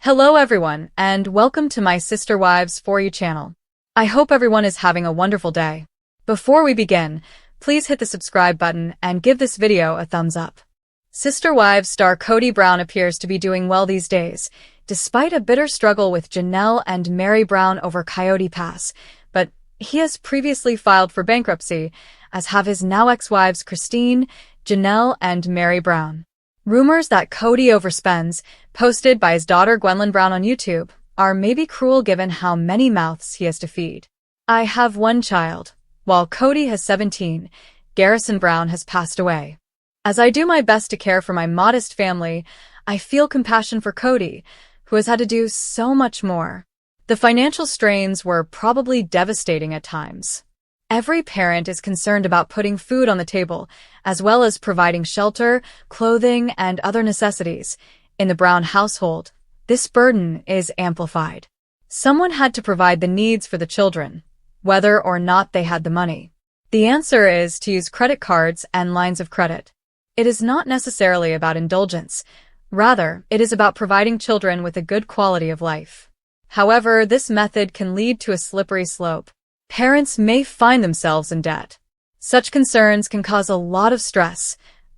Hello everyone, and welcome to my Sister Wives For You channel. I hope everyone is having a wonderful day. Before we begin, please hit the subscribe button and give this video a thumbs up. Sister Wives star Kody Brown appears to be doing well these days, despite a bitter struggle with Janelle and Meri Brown over Coyote Pass, but he has previously filed for bankruptcy, as have his now ex-wives Christine, Janelle, and Meri Brown. Rumors that Kody overspends, posted by his daughter Gwendolyn Brown on YouTube, are maybe cruel given how many mouths he has to feed. I have one child. While Kody has 17, Garrison Brown has passed away. As I do my best to care for my modest family, I feel compassion for Kody, who has had to do so much more. The financial strains were probably devastating at times. Every parent is concerned about putting food on the table, as well as providing shelter, clothing, and other necessities. In the Brown household, this burden is amplified. Someone had to provide the needs for the children, whether or not they had the money. The answer is to use credit cards and lines of credit. It is not necessarily about indulgence. Rather, it is about providing children with a good quality of life. However, this method can lead to a slippery slope. Parents may find themselves in debt. Such concerns can cause a lot of stress.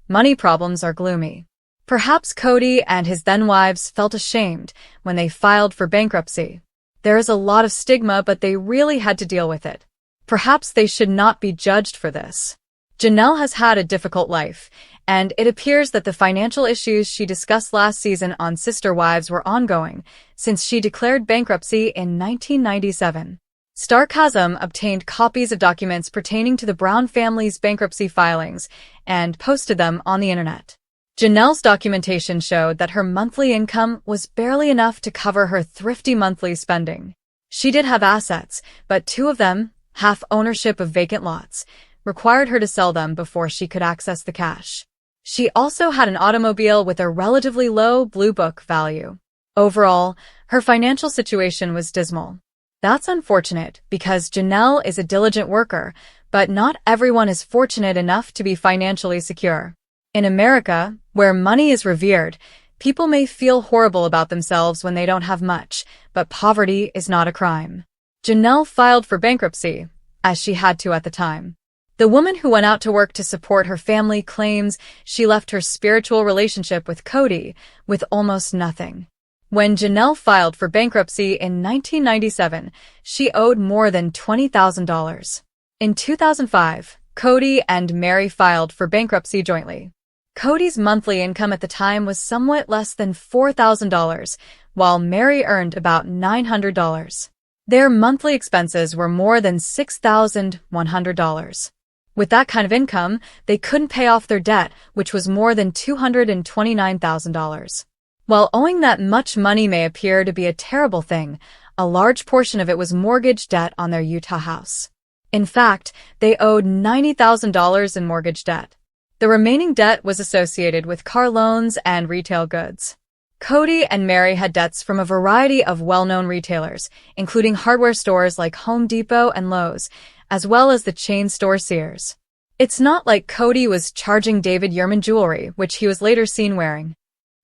Money problems are gloomy. Perhaps Kody and his then-wives felt ashamed when they filed for bankruptcy. There is a lot of stigma, but they really had to deal with it. Perhaps they should not be judged for this. Janelle has had a difficult life, and it appears that the financial issues she discussed last season on Sister Wives were ongoing, since she declared bankruptcy in 1997. Sarcasm obtained copies of documents pertaining to the Brown family's bankruptcy filings and posted them on the internet. Janelle's documentation showed that her monthly income was barely enough to cover her thrifty monthly spending. She did have assets, but two of them, half ownership of vacant lots, required her to sell them before she could access the cash. She also had an automobile with a relatively low Blue Book value. Overall, her financial situation was dismal. That's unfortunate because Janelle is a diligent worker, but not everyone is fortunate enough to be financially secure. In America, where money is revered, people may feel horrible about themselves when they don't have much, but poverty is not a crime. Janelle filed for bankruptcy, as she had to at the time. The woman who went out to work to support her family claims she left her spiritual relationship with Kody with almost nothing. When Janelle filed for bankruptcy in 1997, she owed more than $20,000. In 2005, Kody and Meri filed for bankruptcy jointly. Kody's monthly income at the time was somewhat less than $4,000, while Meri earned about $900. Their monthly expenses were more than $6,100. With that kind of income, they couldn't pay off their debt, which was more than $229,000. While owing that much money may appear to be a terrible thing, a large portion of it was mortgage debt on their Utah house. In fact, they owed $90,000 in mortgage debt. The remaining debt was associated with car loans and retail goods. Kody and Meri had debts from a variety of well-known retailers, including hardware stores like Home Depot and Lowe's, as well as the chain store Sears. It's not like Kody was charging David Yurman jewelry, which he was later seen wearing.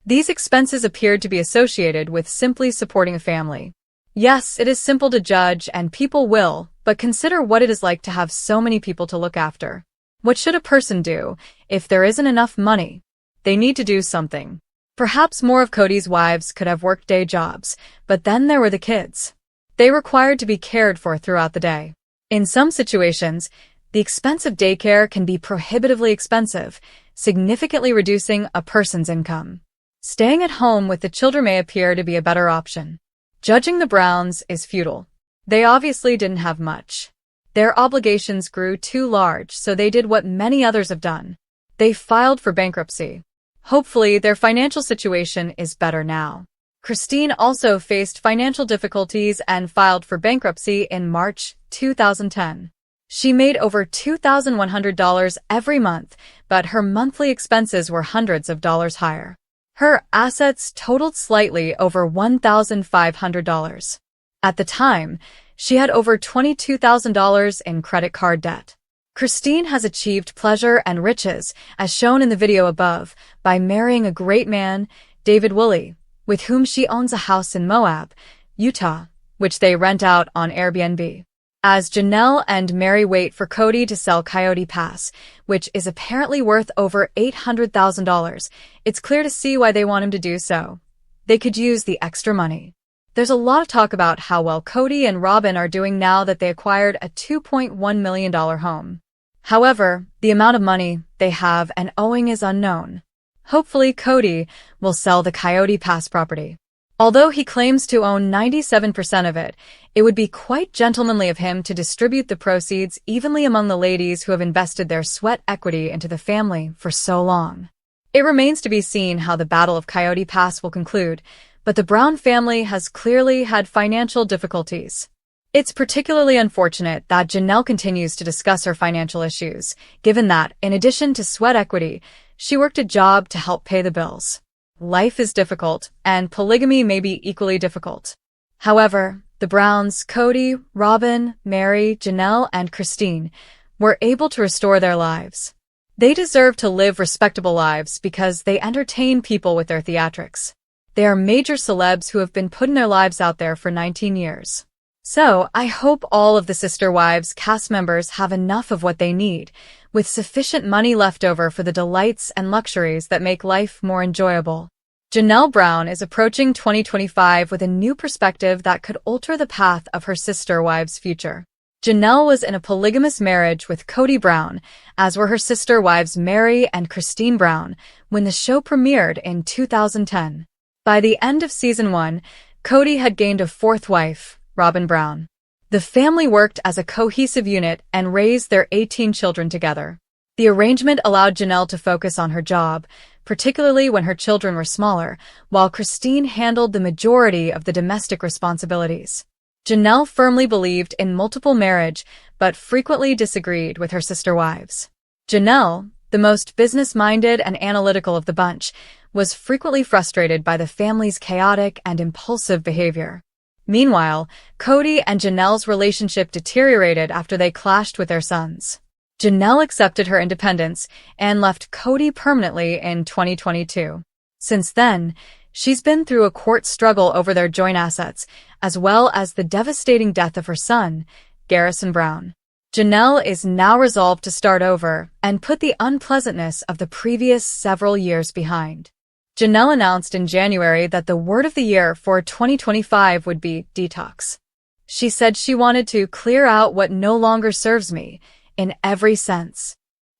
These expenses appeared to be associated with simply supporting a family. Yes, it is simple to judge, and people will, but consider what it is like to have so many people to look after. What should a person do if there isn't enough money? They need to do something. Perhaps more of Kody's wives could have worked day jobs, but then there were the kids. They required to be cared for throughout the day. In some situations, the expense of daycare can be prohibitively expensive, significantly reducing a person's income. Staying at home with the children may appear to be a better option. Judging the Browns is futile. They obviously didn't have much. Their obligations grew too large, so they did what many others have done. They filed for bankruptcy. Hopefully, their financial situation is better now. Christine also faced financial difficulties and filed for bankruptcy in March 2010. She made over $2,100 every month, but her monthly expenses were hundreds of dollars higher. Her assets totaled slightly over $1,500. At the time, she had over $22,000 in credit card debt. Christine has achieved pleasure and riches, as shown in the video above, by marrying a great man, David Woolley, with whom she owns a house in Moab, Utah, which they rent out on Airbnb. As Janelle and Meri wait for Kody to sell Coyote Pass, which is apparently worth over $800,000, it's clear to see why they want him to do so. They could use the extra money. There's a lot of talk about how well Kody and Robyn are doing now that they acquired a $2.1 million home. However, the amount of money they have and owing is unknown. Hopefully, Kody will sell the Coyote Pass property. Although he claims to own 97% of it, it would be quite gentlemanly of him to distribute the proceeds evenly among the ladies who have invested their sweat equity into the family for so long. It remains to be seen how the Battle of Coyote Pass will conclude, but the Brown family has clearly had financial difficulties. It's particularly unfortunate that Janelle continues to discuss her financial issues, given that, in addition to sweat equity, she worked a job to help pay the bills. Life is difficult, and polygamy may be equally difficult. However, the Browns, Kody, Robyn, Meri, Janelle, and Christine, were able to restore their lives. They deserve to live respectable lives because they entertain people with their theatrics. They are major celebs who have been putting their lives out there for 19 years. So, I hope all of the Sister Wives cast members have enough of what they need, with sufficient money left over for the delights and luxuries that make life more enjoyable. Janelle Brown is approaching 2025 with a new perspective that could alter the path of her Sister Wives' future. Janelle was in a polygamous marriage with Kody Brown, as were her sister wives Meri and Christine Brown, when the show premiered in 2010. By the end of season 1, Kody had gained a fourth wife, Robyn Brown. The family worked as a cohesive unit and raised their 18 children together. The arrangement allowed Janelle to focus on her job, particularly when her children were smaller, while Christine handled the majority of the domestic responsibilities. Janelle firmly believed in multiple marriage, but frequently disagreed with her sister wives. Janelle, the most business-minded and analytical of the bunch, was frequently frustrated by the family's chaotic and impulsive behavior. Meanwhile, Kody and Janelle's relationship deteriorated after they clashed with their sons. Janelle accepted her independence and left Kody permanently in 2022. Since then, she's been through a court struggle over their joint assets, as well as the devastating death of her son, Garrison Brown. Janelle is now resolved to start over and put the unpleasantness of the previous several years behind. Janelle announced in January that the word of the year for 2025 would be detox. She said she wanted to clear out what no longer serves me, in every sense.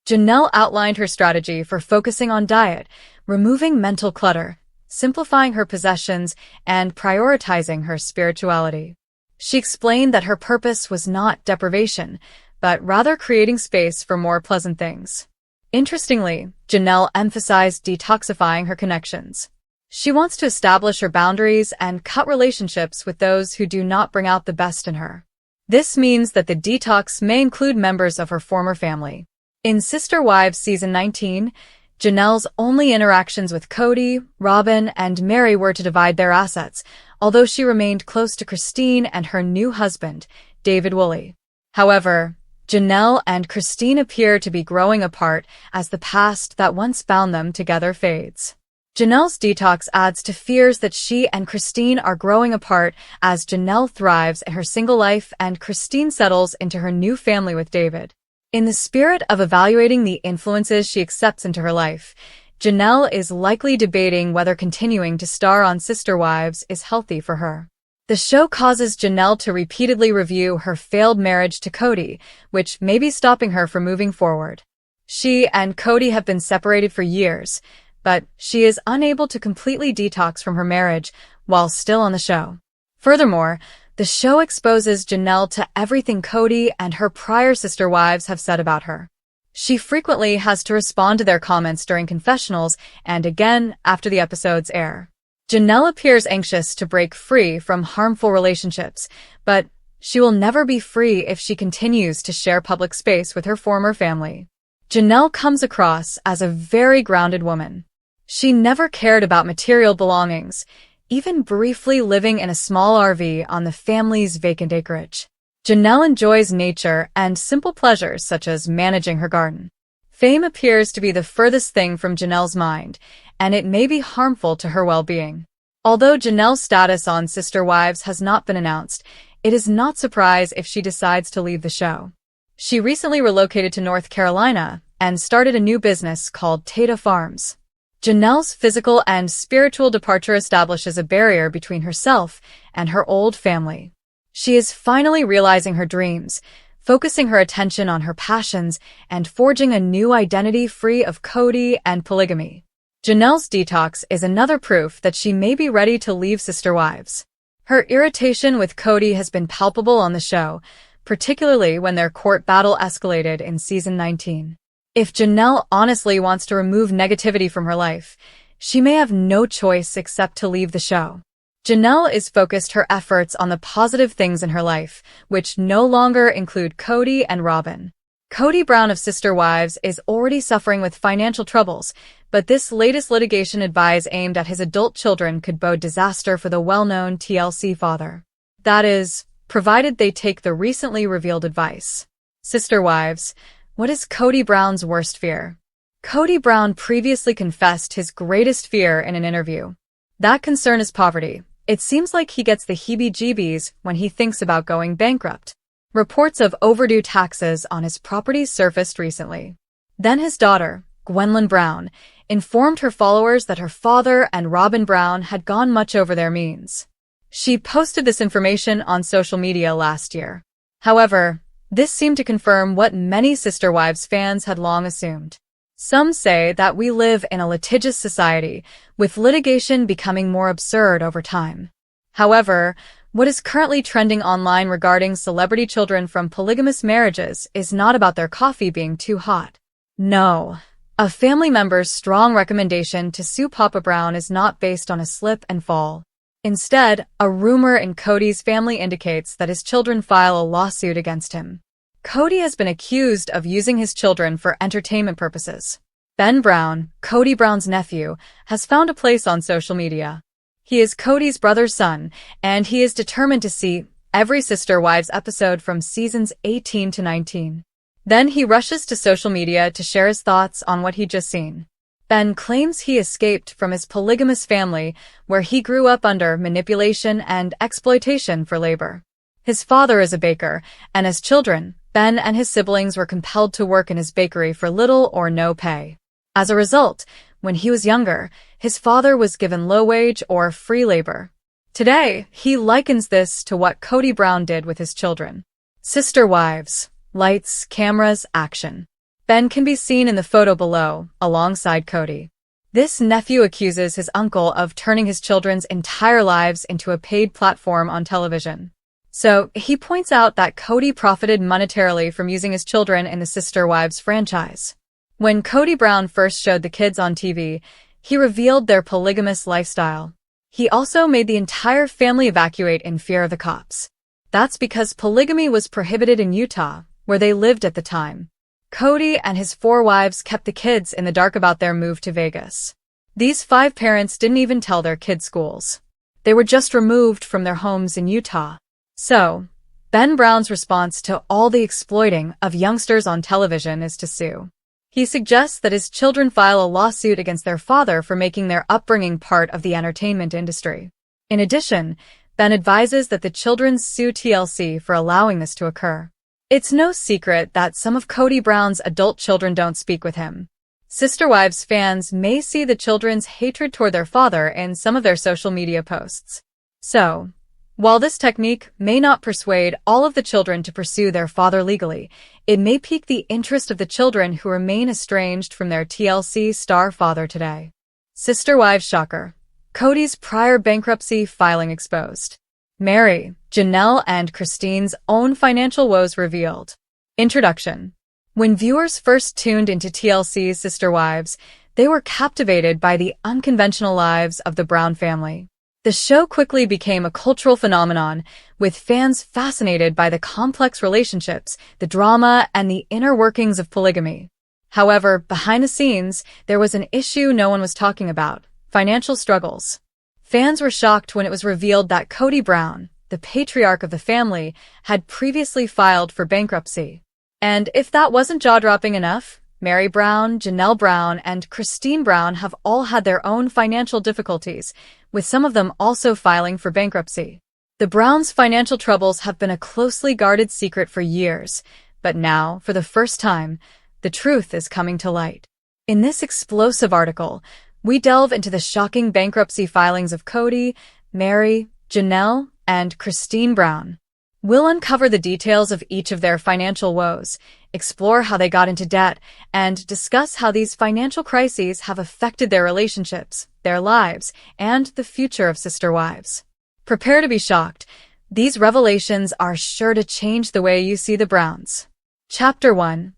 Janelle outlined her strategy for focusing on diet, removing mental clutter, simplifying her possessions, and prioritizing her spirituality. She explained that her purpose was not deprivation, but rather creating space for more pleasant things. Interestingly, Janelle emphasized detoxifying her connections. She wants to establish her boundaries and cut relationships with those who do not bring out the best in her. This means that the detox may include members of her former family. In Sister Wives Season 19, Janelle's only interactions with Kody, Robyn, and Meri were to divide their assets, although she remained close to Christine and her new husband, David Woolley. However, Janelle and Christine appear to be growing apart as the past that once bound them together fades. Janelle's detox adds to fears that she and Christine are growing apart as Janelle thrives in her single life and Christine settles into her new family with David. In the spirit of evaluating the influences she accepts into her life, Janelle is likely debating whether continuing to star on Sister Wives is healthy for her. The show causes Janelle to repeatedly review her failed marriage to Kody, which may be stopping her from moving forward. She and Kody have been separated for years, but she is unable to completely detox from her marriage while still on the show. Furthermore, the show exposes Janelle to everything Kody and her prior sister wives have said about her. She frequently has to respond to their comments during confessionals and again after the episodes air. Janelle appears anxious to break free from harmful relationships, but she will never be free if she continues to share public space with her former family. Janelle comes across as a very grounded woman. She never cared about material belongings, even briefly living in a small RV on the family's vacant acreage. Janelle enjoys nature and simple pleasures such as managing her garden. Fame appears to be the furthest thing from Janelle's mind, and it may be harmful to her well-being. Although Janelle's status on Sister Wives has not been announced, it is not surprise if she decides to leave the show. She recently relocated to North Carolina and started a new business called Tata Farms. Janelle's physical and spiritual departure establishes a barrier between herself and her old family. She is finally realizing her dreams, focusing her attention on her passions, and forging a new identity free of Kody and polygamy. Janelle's detox is another proof that she may be ready to leave Sister Wives. Her irritation with Kody has been palpable on the show, particularly when their court battle escalated in season 19. If Janelle honestly wants to remove negativity from her life, she may have no choice except to leave the show. Janelle is focused her efforts on the positive things in her life, which no longer include Kody and Robyn. Kody Brown of Sister Wives is already suffering with financial troubles, but this latest litigation advice aimed at his adult children could bode disaster for the well-known TLC father. That is, provided they take the recently revealed advice. Sister Wives, what is Kody Brown's worst fear? Kody Brown previously confessed his greatest fear in an interview. That concern is poverty. It seems like he gets the heebie-jeebies when he thinks about going bankrupt. Reports of overdue taxes on his properties surfaced recently. Then his daughter, Gwendolyn Brown, informed her followers that her father and Robyn Brown had gone much over their means. She posted this information on social media last year. However, this seemed to confirm what many Sister Wives fans had long assumed. Some say that we live in a litigious society, with litigation becoming more absurd over time. However, what is currently trending online regarding celebrity children from polygamous marriages is not about their coffee being too hot. No. A family member's strong recommendation to sue Papa Brown is not based on a slip and fall. Instead, a rumor in Kody's family indicates that his children file a lawsuit against him. Kody has been accused of using his children for entertainment purposes. Ben Brown, Kody Brown's nephew, has found a place on social media. He is Kody's brother's son, and he is determined to see every Sister Wives episode from seasons 18 to 19. Then he rushes to social media to share his thoughts on what he'd just seen. Ben claims he escaped from his polygamous family, where he grew up under manipulation and exploitation for labor. His father is a baker, and as children, Ben and his siblings were compelled to work in his bakery for little or no pay. As a result, when he was younger, his father was given low-wage or free labor. Today, he likens this to what Kody Brown did with his children. Sister Wives. Lights, cameras, action. Ben can be seen in the photo below, alongside Kody. This nephew accuses his uncle of turning his children's entire lives into a paid platform on television. So, he points out that Kody profited monetarily from using his children in the Sister Wives franchise. When Kody Brown first showed the kids on TV, he revealed their polygamous lifestyle. He also made the entire family evacuate in fear of the cops. That's because polygamy was prohibited in Utah, where they lived at the time. Kody and his 4 wives kept the kids in the dark about their move to Vegas. These 5 parents didn't even tell their kids' schools. They were just removed from their homes in Utah. So, Ben Brown's response to all the exploiting of youngsters on television is to sue. He suggests that his children file a lawsuit against their father for making their upbringing part of the entertainment industry. In addition, Ben advises that the children sue TLC for allowing this to occur. It's no secret that some of Kody Brown's adult children don't speak with him. Sister Wives fans may see the children's hatred toward their father in some of their social media posts. So, while this technique may not persuade all of the children to pursue their father legally, it may pique the interest of the children who remain estranged from their TLC star father today. Sister Wives shocker. Kody's prior bankruptcy filing exposed. Meri, Janelle, and Christine's own financial woes revealed. Introduction. When viewers first tuned into TLC's Sister Wives, they were captivated by the unconventional lives of the Brown family. The show quickly became a cultural phenomenon, with fans fascinated by the complex relationships, the drama, and the inner workings of polygamy. However, behind the scenes, there was an issue no one was talking about: financial struggles. Fans were shocked when it was revealed that Kody Brown, the patriarch of the family, had previously filed for bankruptcy. And if that wasn't jaw-dropping enough, Meri Brown, Janelle Brown, and Christine Brown have all had their own financial difficulties, with some of them also filing for bankruptcy. The Browns' financial troubles have been a closely guarded secret for years, but now, for the first time, the truth is coming to light. In this explosive article, we delve into the shocking bankruptcy filings of Kody, Meri, Janelle, and Christine Brown. We'll uncover the details of each of their financial woes, explore how they got into debt, and discuss how these financial crises have affected their relationships, their lives, and the future of sister wives. Prepare to be shocked. These revelations are sure to change the way you see the Browns. Chapter 1.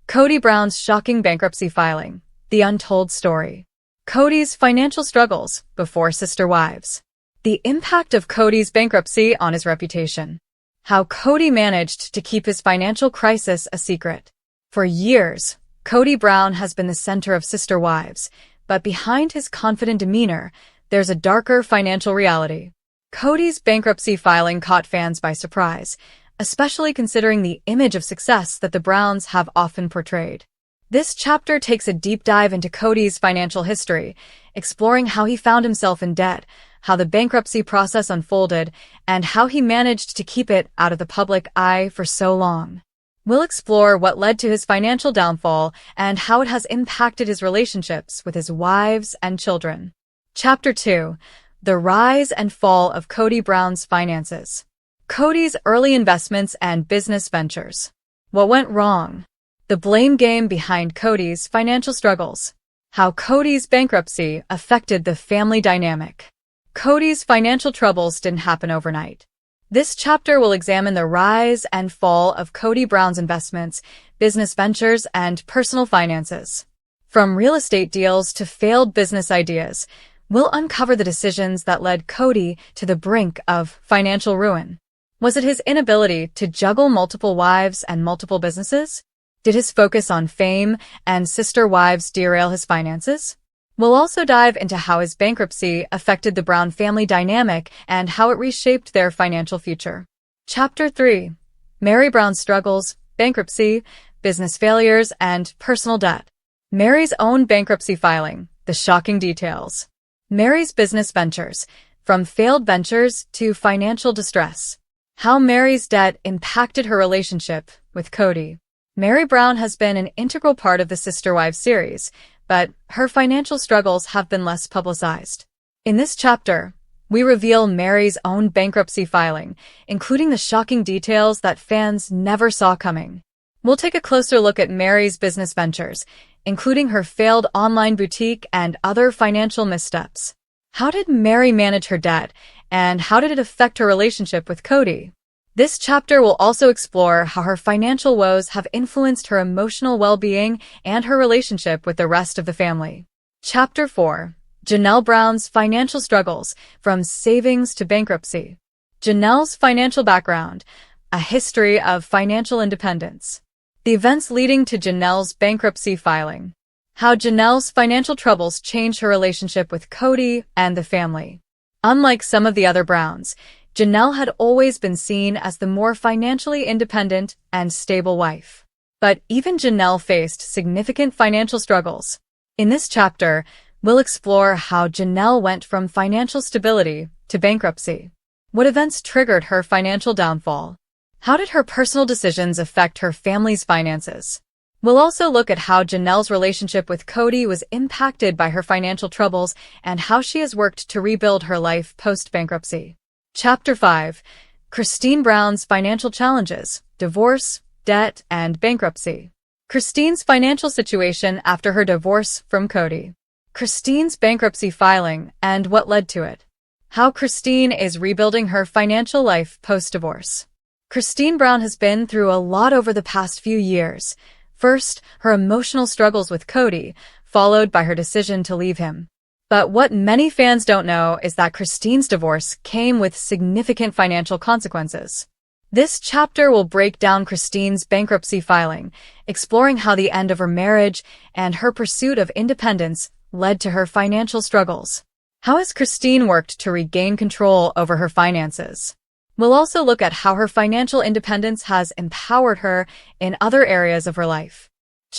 Kody Brown's shocking bankruptcy filing. The untold story. Kody's financial struggles before sister wives. The impact of Kody's bankruptcy on his reputation. How Kody managed to keep his financial crisis a secret. For years, Kody Brown has been the center of sister wives, but behind his confident demeanor, there's a darker financial reality. Kody's bankruptcy filing caught fans by surprise, especially considering the image of success that the Browns have often portrayed. This chapter takes a deep dive into Kody's financial history, exploring how he found himself in debt, how the bankruptcy process unfolded, and how he managed to keep it out of the public eye for so long. We'll explore what led to his financial downfall and how it has impacted his relationships with his wives and children. Chapter 2. The rise and fall of Kody Brown's finances. Kody's early investments and business ventures. What went wrong? The blame game behind Kody's financial struggles. How Kody's bankruptcy affected the family dynamic. Kody's financial troubles didn't happen overnight. This chapter will examine the rise and fall of Kody Brown's investments, business ventures, and personal finances. From real estate deals to failed business ideas, we'll uncover the decisions that led Kody to the brink of financial ruin. Was it his inability to juggle multiple wives and multiple businesses? Did his focus on fame and sister wives derail his finances? We'll also dive into how his bankruptcy affected the Brown family dynamic and how it reshaped their financial future. Chapter 3. Meri Brown's struggles, bankruptcy, business failures, and personal debt. Meri's own bankruptcy filing, the shocking details. Meri's business ventures, from failed ventures to financial distress. How Meri's debt impacted her relationship with Kody. Meri Brown has been an integral part of the Sister Wives series, but her financial struggles have been less publicized. In this chapter, we reveal Meri's own bankruptcy filing, including the shocking details that fans never saw coming. We'll take a closer look at Meri's business ventures, including her failed online boutique and other financial missteps. How did Meri manage her debt, and how did it affect her relationship with Kody? This chapter will also explore how her financial woes have influenced her emotional well-being and her relationship with the rest of the family. Chapter 4. Janelle Brown's financial struggles, from savings to bankruptcy. Janelle's financial background, a history of financial independence. The events leading to Janelle's bankruptcy filing. How Janelle's financial troubles changed her relationship with Kody and the family. Unlike some of the other Browns, Janelle had always been seen as the more financially independent and stable wife. But even Janelle faced significant financial struggles. In this chapter, we'll explore how Janelle went from financial stability to bankruptcy. What events triggered her financial downfall? How did her personal decisions affect her family's finances? We'll also look at how Janelle's relationship with Kody was impacted by her financial troubles and how she has worked to rebuild her life post-bankruptcy. Chapter 5. Christine Brown's financial challenges, divorce, debt, and bankruptcy. Christine's financial situation after her divorce from Kody. Christine's bankruptcy filing and what led to it. How Christine is rebuilding her financial life post-divorce. Christine Brown has been through a lot over the past few years. First, her emotional struggles with Kody, followed by her decision to leave him. But what many fans don't know is that Christine's divorce came with significant financial consequences. This chapter will break down Christine's bankruptcy filing, exploring how the end of her marriage and her pursuit of independence led to her financial struggles. How has Christine worked to regain control over her finances? We'll also look at how her financial independence has empowered her in other areas of her life.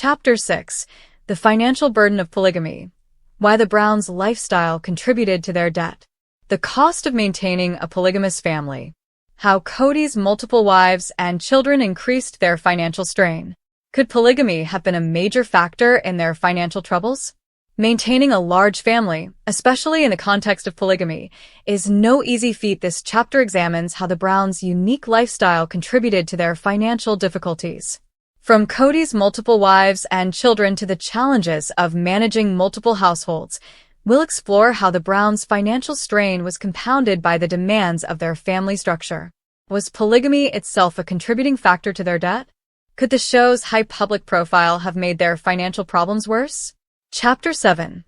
Chapter 6. The Financial Burden of Polygamy. Why the Browns' lifestyle contributed to their debt. The cost of maintaining a polygamous family. How Kody's multiple wives and children increased their financial strain. Could polygamy have been a major factor in their financial troubles? Maintaining a large family, especially in the context of polygamy, is no easy feat. This chapter examines how the Browns' unique lifestyle contributed to their financial difficulties. From Kody's multiple wives and children to the challenges of managing multiple households, we'll explore how the Browns' financial strain was compounded by the demands of their family structure. Was polygamy itself a contributing factor to their debt? Could the show's high public profile have made their financial problems worse? Chapter 7.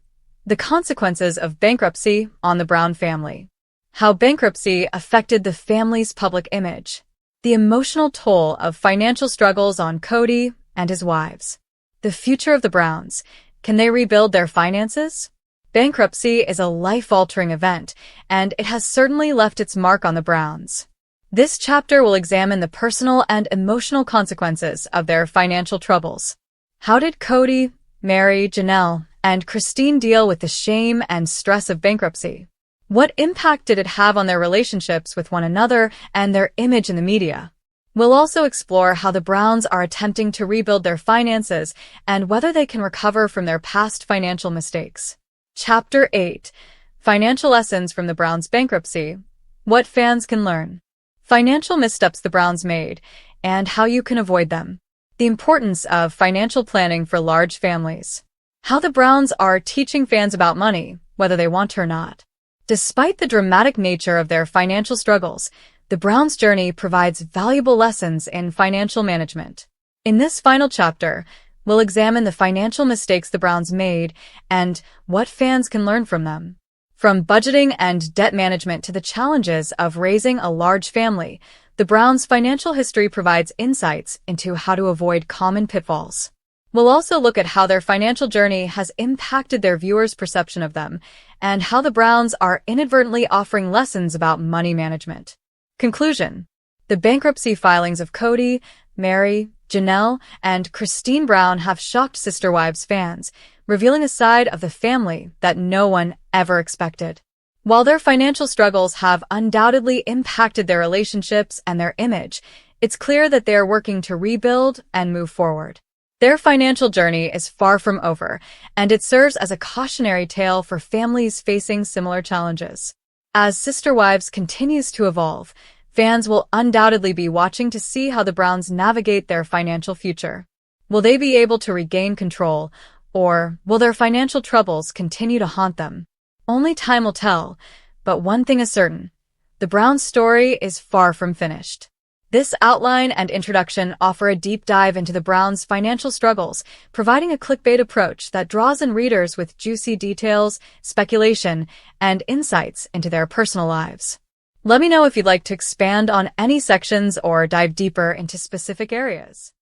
The Consequences of Bankruptcy on the Brown Family. How bankruptcy affected the family's public image. The emotional toll of financial struggles on Kody and his wives. The future of the Browns. Can they rebuild their finances? Bankruptcy is a life-altering event, and it has certainly left its mark on the Browns. This chapter will examine the personal and emotional consequences of their financial troubles. How did Kody, Meri, Janelle, and Christine deal with the shame and stress of bankruptcy? What impact did it have on their relationships with one another and their image in the media? We'll also explore how the Browns are attempting to rebuild their finances and whether they can recover from their past financial mistakes. Chapter 8. Financial Lessons from the Browns' Bankruptcy. What fans can learn. Financial missteps the Browns made, and how you can avoid them. The importance of financial planning for large families. How the Browns are teaching fans about money, whether they want to or not. Despite the dramatic nature of their financial struggles, the Browns' journey provides valuable lessons in financial management. In this final chapter, we'll examine the financial mistakes the Browns made and what fans can learn from them. From budgeting and debt management to the challenges of raising a large family, the Browns' financial history provides insights into how to avoid common pitfalls. We'll also look at how their financial journey has impacted their viewers' perception of them, and how the Browns are inadvertently offering lessons about money management. Conclusion. The bankruptcy filings of Kody, Meri, Janelle, and Christine Brown have shocked Sister Wives fans, revealing a side of the family that no one ever expected. While their financial struggles have undoubtedly impacted their relationships and their image, it's clear that they are working to rebuild and move forward. Their financial journey is far from over, and it serves as a cautionary tale for families facing similar challenges. As Sister Wives continues to evolve, fans will undoubtedly be watching to see how the Browns navigate their financial future. Will they be able to regain control, or will their financial troubles continue to haunt them? Only time will tell, but one thing is certain. The Browns' story is far from finished. This outline and introduction offer a deep dive into the Browns' financial struggles, providing a clickbait approach that draws in readers with juicy details, speculation, and insights into their personal lives. Let me know if you'd like to expand on any sections or dive deeper into specific areas.